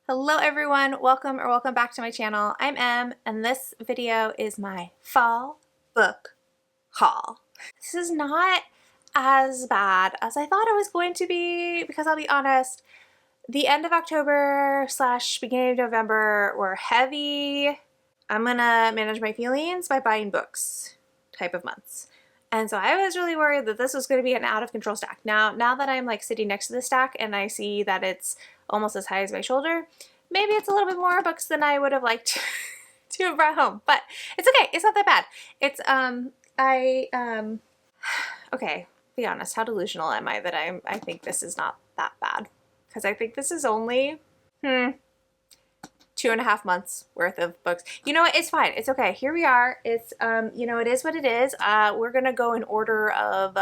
Hello everyone, welcome back to my channel. I'm Em, and this video is my fall book haul. This is not as bad as I thought it was going to be because I'll be honest, the end of October / beginning of November were heavy. I'm gonna manage my feelings by buying books type of months. And so I was really worried that this was going to be an out of control stack. Now that I'm like sitting next to the stack and I see that it's almost as high as my shoulder, maybe it's a little bit more books than I would have liked to have brought home, but it's okay. It's not that bad. It's, okay, be honest. How delusional am I that I think this is not that bad? Because I think this is only, 2.5 months worth of books. You know what? It's fine. It's okay. Here we are. It's, it is what it is. We're going to go in order of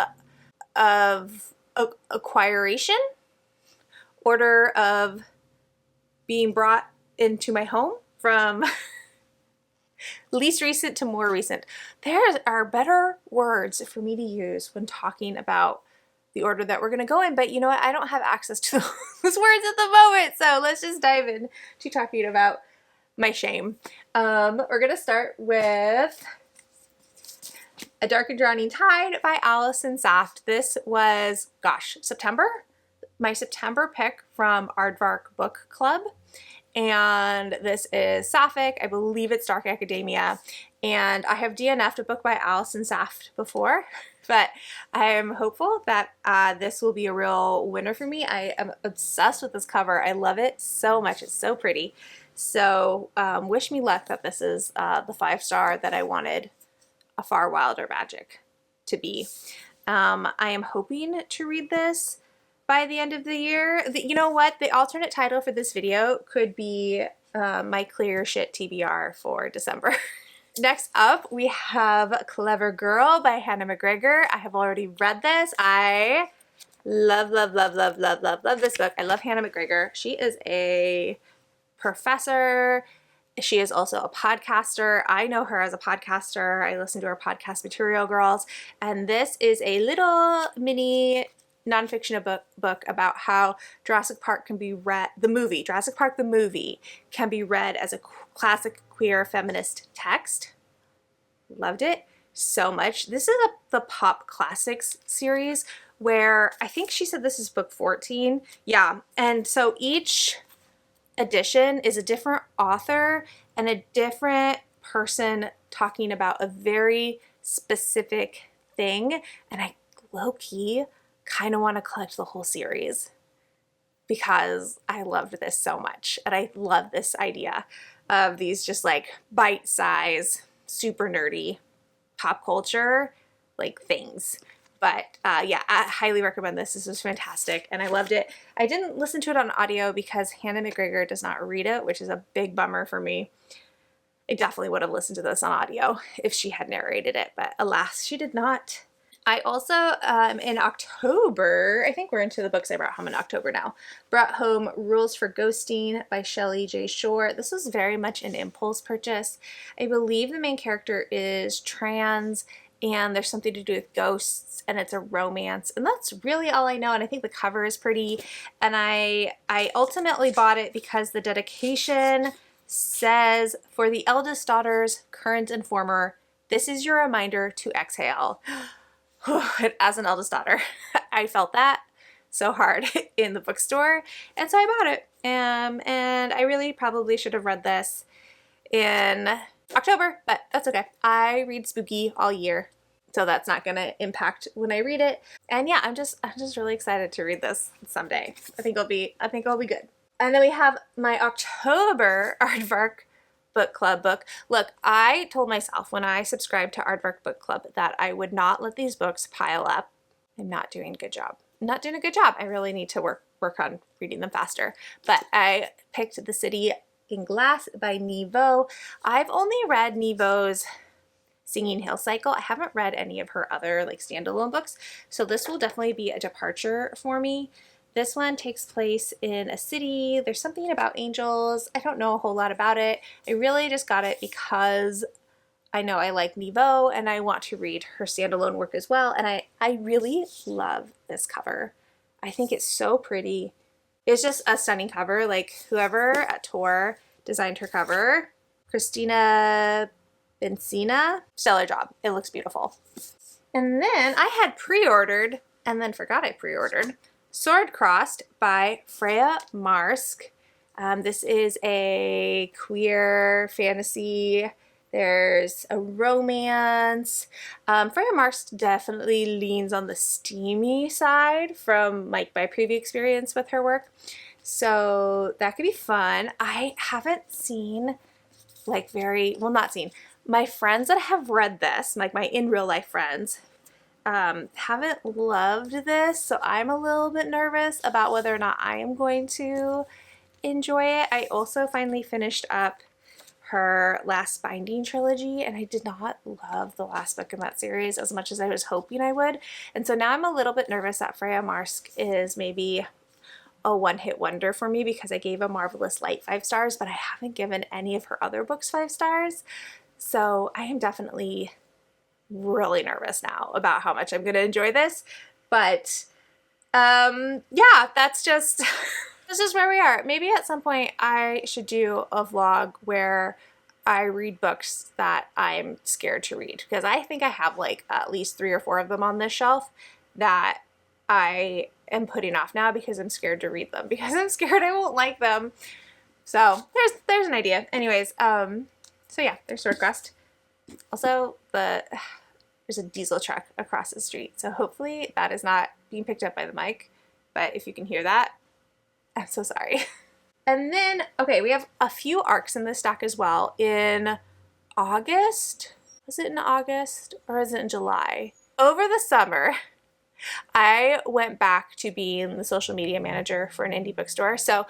acquiration, order of being brought into my home from least recent to more recent. There are better words for me to use when talking about the order that we're going to go in, but you know what? I don't have access to those words at the moment, so let's just dive in to talking about my shame. We're going to start with A Dark and Drowning Tide by Allison Saft. This was, gosh, September? My September pick from Aardvark Book Club. And this is Sapphic. I believe it's Dark Academia. And I have DNF'd a book by Allison Saft before, but I am hopeful that this will be a real winner for me. I am obsessed with this cover. I love it so much. It's so pretty. So wish me luck that this is the 5-star that I wanted A Far Wilder Magic to be. I am hoping to read this by the end of the year. You know what? The alternate title for this video could be my clear shit TBR for December. Next up, we have Clever Girl by Hannah McGregor. I have already read this. I love this book. I love Hannah McGregor. She is a professor. She is also a podcaster. I know her as a podcaster. I listen to her podcast, Material Girls. And this is a little mini nonfiction book about how Jurassic Park can be read, Jurassic Park the movie can be read as a classic queer feminist text. Loved it so much. This is the Pop Classics series where I think she said this is book 14. Yeah, and so each edition is a different author and a different person talking about a very specific thing, and I low-key kind of want to collect the whole series because I loved this so much, and I love this idea of these just like bite-size, super nerdy pop culture like things. But yeah, I highly recommend this. This was fantastic and I loved it. I didn't listen to it on audio because Hannah McGregor does not read it, which is a big bummer for me. I definitely would have listened to this on audio if she had narrated it, but alas, she did not. I also, in October, I think we're into the books I brought home in October now, brought home Rules for Ghosting by Shelley J. Shore. This was very much an impulse purchase. I believe the main character is trans and there's something to do with ghosts and it's a romance, and that's really all I know, and I think the cover is pretty, and I ultimately bought it because the dedication says, "For the eldest daughter's current and former, this is your reminder to exhale." As an eldest daughter, I felt that so hard in the bookstore, and so I bought it. And I really probably should have read this in October, but that's okay. I read spooky all year, so that's not gonna impact when I read it. And yeah, I'm just really excited to read this someday. I think it'll be good. And then we have my October Aardvark Book Club book. Look, I told myself when I subscribed to Aardvark Book Club that I would not let these books pile up. I'm not doing a good job. I'm not doing a good job. I really need to work on reading them faster. But I picked The City in Glass by Niveau. I've only read Niveau's Singing Hill Cycle. I haven't read any of her other like standalone books, so this will definitely be a departure for me. This one takes place in a city. There's something about angels. I don't know a whole lot about it. I really just got it because I know I like Niveau and I want to read her standalone work as well. And I really love this cover. I think it's so pretty. It's just a stunning cover. Like whoever at Tor designed her cover, Christina Benzina, stellar job. It looks beautiful. And then I had pre-ordered, and then forgot I pre-ordered, Sword Crossed by Freya Marsk. This is a queer fantasy. There's a romance. Freya Marsk definitely leans on the steamy side from like my previous experience with her work. So that could be fun. I haven't seen like not seen. My friends that have read this, like my in real life friends, haven't loved this. So I'm a little bit nervous about whether or not I am going to enjoy it. I also finally finished up her last binding trilogy, and I did not love the last book in that series as much as I was hoping I would. And so now I'm a little bit nervous that Freya Marsk is maybe a one-hit wonder for me, because I gave A Marvelous Light 5 stars, but I haven't given any of her other books 5 stars. So I am definitely really nervous now about how much I'm going to enjoy this. But yeah, that's just this is where we are. Maybe at some point I should do a vlog where I read books that I'm scared to read, because I think I have like at least 3 or 4 of them on this shelf that I am putting off now because I'm scared to read them, because I'm scared I won't like them. So there's an idea. Anyways, so yeah, there's Swordcrest. Also, there's a diesel truck across the street, so hopefully that is not being picked up by the mic, but if you can hear that, I'm so sorry. And then, okay, we have a few arcs in this stack as well. In August, was it in August or is it in July? Over the summer, I went back to being the social media manager for an indie bookstore. So,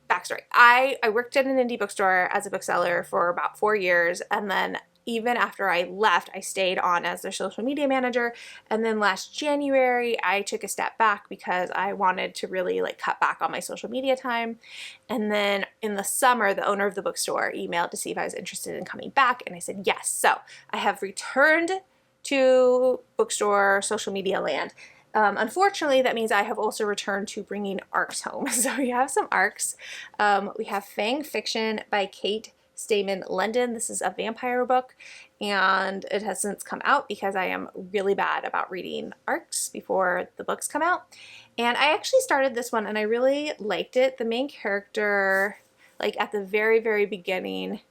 backstory. I worked at an indie bookstore as a bookseller for about 4 years, and then even after I left, I stayed on as their social media manager. And then last January, I took a step back because I wanted to really like cut back on my social media time. And then in the summer, the owner of the bookstore emailed to see if I was interested in coming back, and I said yes. So I have returned to bookstore social media land. Unfortunately, that means I have also returned to bringing arcs home. So we have some arcs. We have Fang Fiction by Kate Stayman London. This is a vampire book, and it has since come out because I am really bad about reading arcs before the books come out. And I actually started this one and I really liked it. The main character, like at the very, very beginning,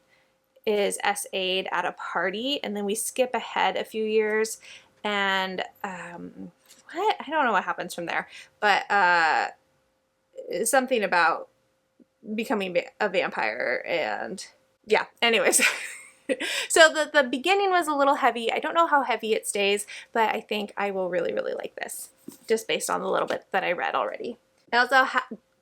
is SA'd at a party, and then we skip ahead a few years, and I don't know what happens from there, but something about becoming a vampire, and yeah, anyways. So the beginning was a little heavy. I don't know how heavy it stays, but I think I will really, really like this, just based on the little bit that I read already. I also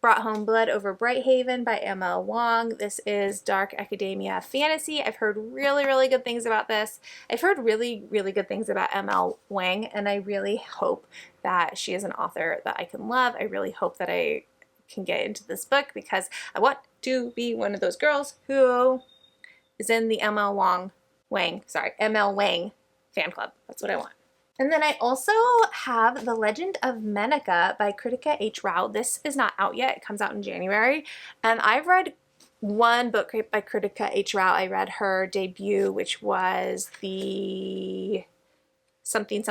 brought home Blood Over Brighthaven by M.L. Wong. This is dark academia fantasy. I've heard really, really good things about this. I've heard really, really good things about M.L. Wang, and I really hope that she is an author that I can love. I really hope that I can get into this book, because I want to be one of those girls who is in the M.L. Wang fan club. That's what I want. And then I also have The Legend of Menaka by Kritika H. Rao. This is not out yet. It comes out in January. And I've read one book by Kritika H. Rao. I read her debut, which was the something,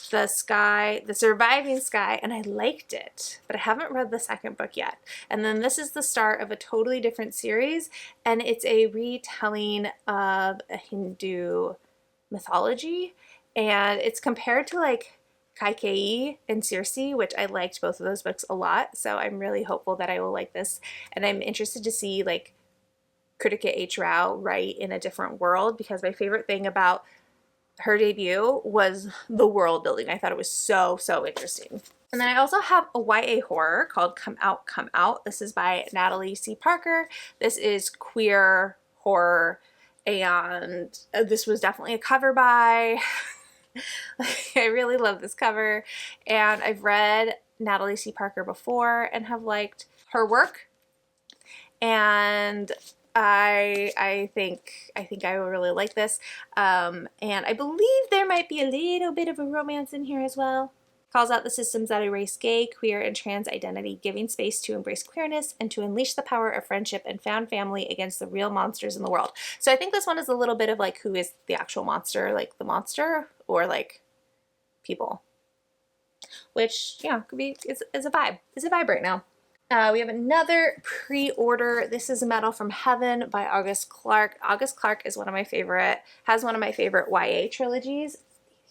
The Sky, The Surviving Sky, and I liked it, but I haven't read the second book yet. And then this is the start of a totally different series, and it's a retelling of a Hindu mythology. And it's compared to like Kaikeyi and Circe, which I liked both of those books a lot. So I'm really hopeful that I will like this. And I'm interested to see like Kritika H. Rao write in a different world, because my favorite thing about her debut was the world building. I thought it was so, so interesting. And then I also have a YA horror called Come Out, Come Out. This is by Natalie C. Parker. This is queer horror, and this was definitely a cover buy. I really love this cover, and I've read Natalie C. Parker before and have liked her work, and I think I will really like this, and I believe there might be a little bit of a romance in here as well. calls out the systems that erase gay, queer, and trans identity, giving space to embrace queerness and to unleash the power of friendship and found family against the real monsters in the world. So I think this one is a little bit of like, who is the actual monster, like the monster or like people, which, yeah, could be, is a vibe. It's a vibe right now. We have another pre-order. This is Metal from Heaven by August Clark. August Clark is one of my favorite, has one of my favorite YA trilogies.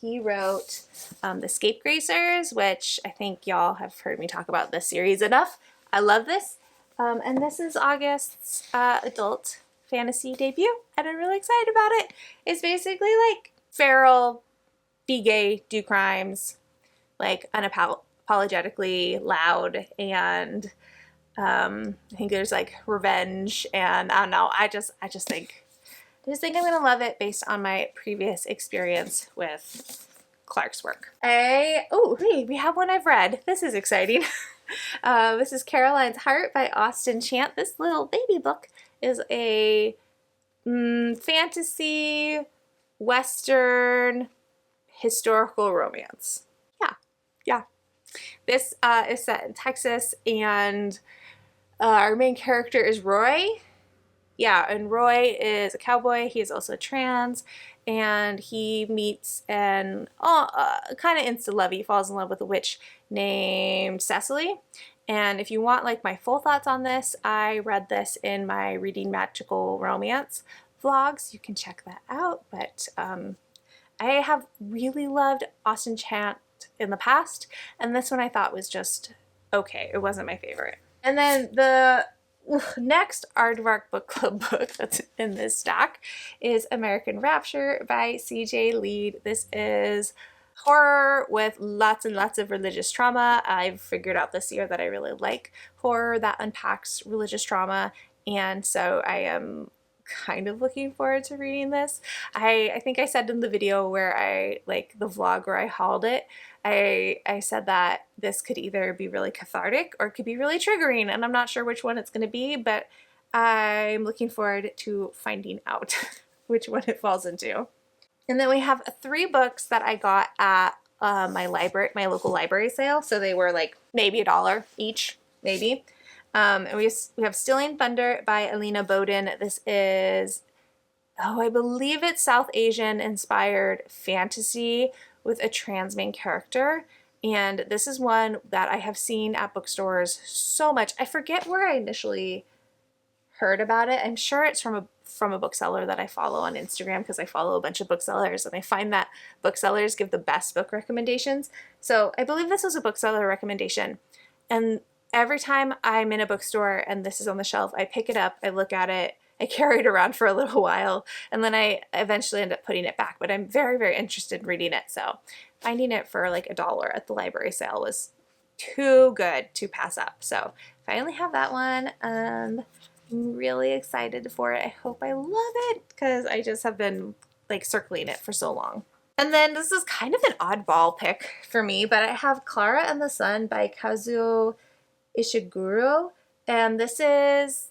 He wrote The Scapegracers, which I think y'all have heard me talk about this series enough. I love this. And this is August's adult fantasy debut, and I'm really excited about it. It's basically like feral, be gay, do crimes, like unapologetically loud, and I think there's like revenge, and I don't know. I just think I'm gonna love it based on my previous experience with Clark's work. Oh, hey, we have one I've read. This is exciting. This is Caroline's Heart by Austen Chant. This little baby book is a fantasy, Western, historical romance. Yeah. This is set in Texas, and our main character is Roy. Yeah, and Roy is a cowboy. He is also trans, and he meets and kind of insta-love. He falls in love with a witch named Cecily. And if you want like my full thoughts on this, I read this in my Reading Magical Romance vlogs. You can check that out. But I have really loved Austen Chant in the past, and this one I thought was just okay. It wasn't my favorite. And then the next Aardvark Book Club book that's in this stack is American Rapture by CJ Lead. This is horror with lots and lots of religious trauma. I've figured out this year that I really like horror that unpacks religious trauma, and so I am kind of looking forward to reading this. I think I said in the video where the vlog where I hauled it, I said that this could either be really cathartic or it could be really triggering, and I'm not sure which one it's going to be, but I'm looking forward to finding out which one it falls into. And then we have 3 books that I got at my local library sale. So they were like maybe $1 each, maybe. And we have Stilling Thunder by Alina Bowden. This is, I believe it's South Asian inspired fantasy with a trans main character. And this is one that I have seen at bookstores so much. I forget where I initially heard about it. I'm sure it's from a bookseller that I follow on Instagram, because I follow a bunch of booksellers, and I find that booksellers give the best book recommendations. So I believe this was a bookseller recommendation. And every time I'm in a bookstore and this is on the shelf, I pick it up, I look at it, I carry it around for a little while, and then I eventually end up putting it back. But I'm very, very interested in reading it. So finding it for like $1 at the library sale was too good to pass up. So finally have that one. I'm really excited for it. I hope I love it, because I just have been like circling it for so long. And then this is kind of an oddball pick for me, but I have Clara and the Sun by Kazuo Ishiguro, and this is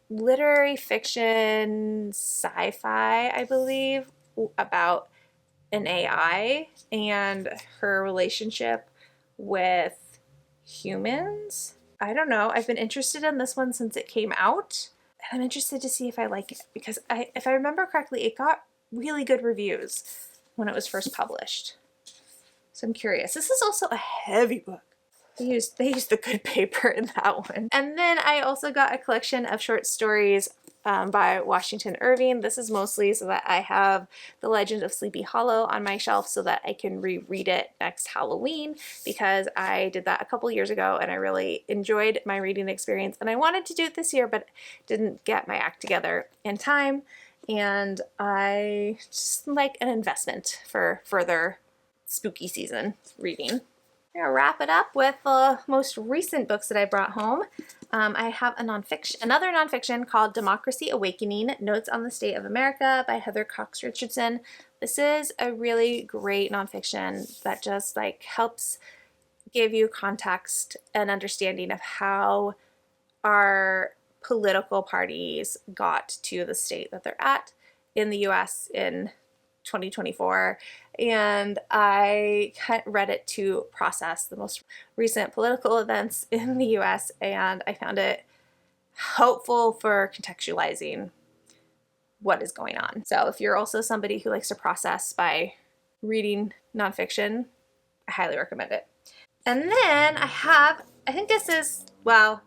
literary fiction sci-fi, I believe, about an AI and her relationship with humans. I don't know. I've been interested in this one since it came out, and I'm interested to see if I like it, because if I remember correctly, it got really good reviews when it was first published. So I'm curious. This is also a heavy book. They used the good paper in that one. And then I also got a collection of short stories by Washington Irving. This is mostly so that I have The Legend of Sleepy Hollow on my shelf so that I can reread it next Halloween, because I did that a couple years ago and I really enjoyed my reading experience, and I wanted to do it this year but didn't get my act together in time, and I just like an investment for further spooky season reading. I'm gonna wrap it up with the most recent books that I brought home. I have another nonfiction called Democracy Awakening: Notes on the State of America by Heather Cox Richardson. This is a really great nonfiction that just like helps give you context and understanding of how our political parties got to the state that they're at in the US in 2024, and I read it to process the most recent political events in the US, and I found it helpful for contextualizing what is going on. So if you're also somebody who likes to process by reading nonfiction, I highly recommend it. And then I think this is, well,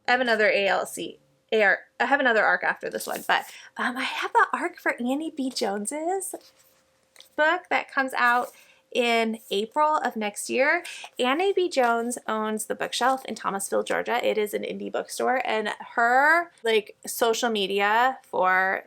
I have another I have another arc after this one, but I have the arc for Annie B. Jones's book that comes out in April of next year. Annie B. Jones owns the Bookshelf in Thomasville, Georgia. It is an indie bookstore, and her like social media for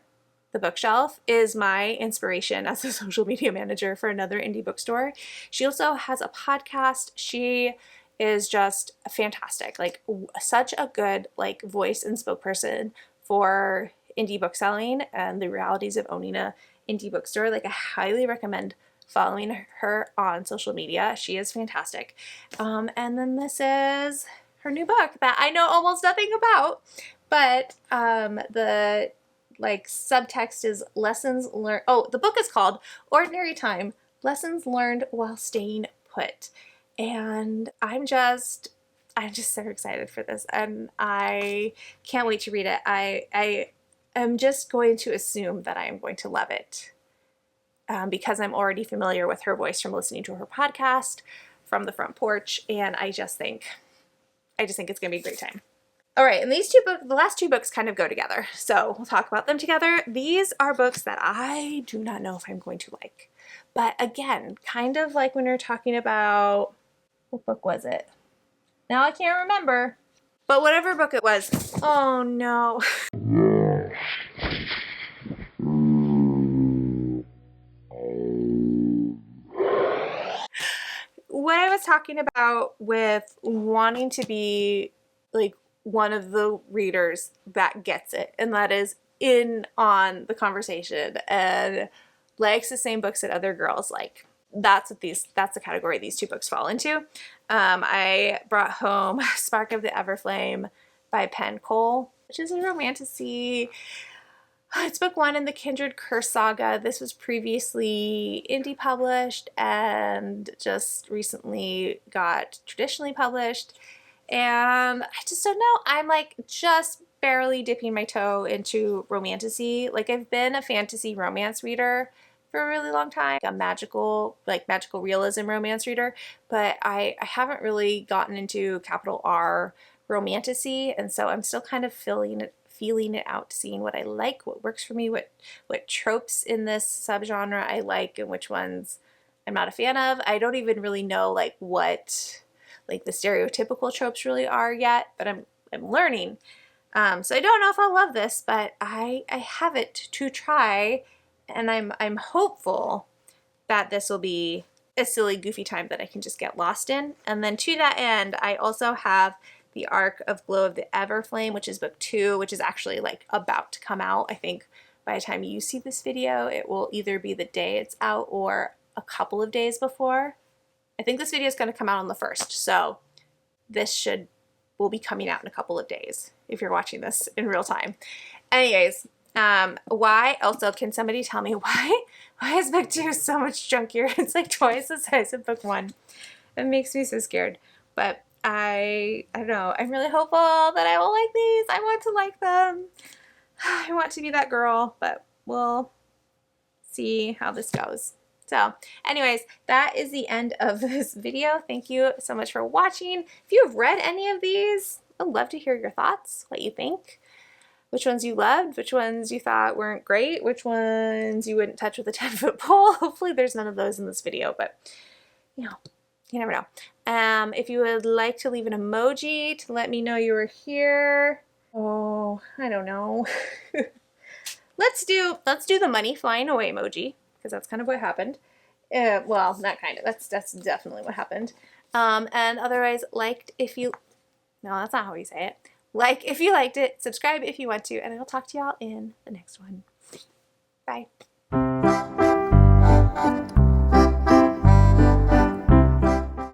the Bookshelf is my inspiration as a social media manager for another indie bookstore. She also has a podcast. She is just fantastic, like such a good like voice and spokesperson for indie book selling and the realities of owning a indie bookstore. Like I highly recommend following her on social media. She is fantastic. And then this is her new book that I know almost nothing about, but the like subtext is lessons learned. Oh, the book is called Ordinary Time: Lessons Learned While Staying Put. And I'm just so excited for this, and I can't wait to read it. I am just going to assume that I am going to love it because I'm already familiar with her voice from listening to her podcast, From the Front Porch, and I just think it's going to be a great time. All right, and these the last two books kind of go together, so we'll talk about them together. These are books that I do not know if I'm going to like, but again, kind of like when you're talking about, what book was it? Now I can't remember. But whatever book it was. Oh no. What I was talking about with wanting to be like one of the readers that gets it, and that is in on the conversation and likes the same books that other girls like. That's the category these two books fall into. I brought home Spark of the Everflame by Penn Cole, which is a romantasy. It's book one in the Kindred Curse saga. This was previously indie published and just recently got traditionally published. And I just don't know. I'm like just barely dipping my toe into romantasy. Like I've been a fantasy romance reader for a really long time, a magical realism romance reader, but I haven't really gotten into capital R romantasy, and so I'm still kind of feeling it out, seeing what I like, what works for me, what tropes in this subgenre I like and which ones I'm not a fan of. I don't even really know like what like the stereotypical tropes really are yet, but I'm learning. So I don't know if I'll love this, but I have it to try. And I'm hopeful that this will be a silly, goofy time that I can just get lost in. And then to that end, I also have the arc of Glow of the Everflame, which is book 2, which is actually like about to come out. I think by the time you see this video, it will either be the day it's out or a couple of days before. I think this video is going to come out on the 1st, so this will be coming out in a couple of days if you're watching this in real time. Anyways. Why also, can somebody tell me why is book 2 so much chunkier? It's like twice the size of book 1. It makes me so scared. But I don't know. I'm really hopeful that I will like these. I want to like them. I want to be that girl, but we'll see how this goes. So anyways, that is the end of this video. Thank you so much for watching. If you have read any of these, I'd love to hear your thoughts, what you think. Which ones you loved, which ones you thought weren't great, which ones you wouldn't touch with a 10-foot pole. Hopefully there's none of those in this video, but you know, you never know. If you would like to leave an emoji to let me know you were here. Oh, I don't know. Let's do the money flying away emoji, because that's kind of what happened. Well, not kind of. That's definitely what happened. And otherwise, no, that's not how you say it. Like if you liked it, subscribe if you want to, and I'll talk to y'all in the next one. Bye.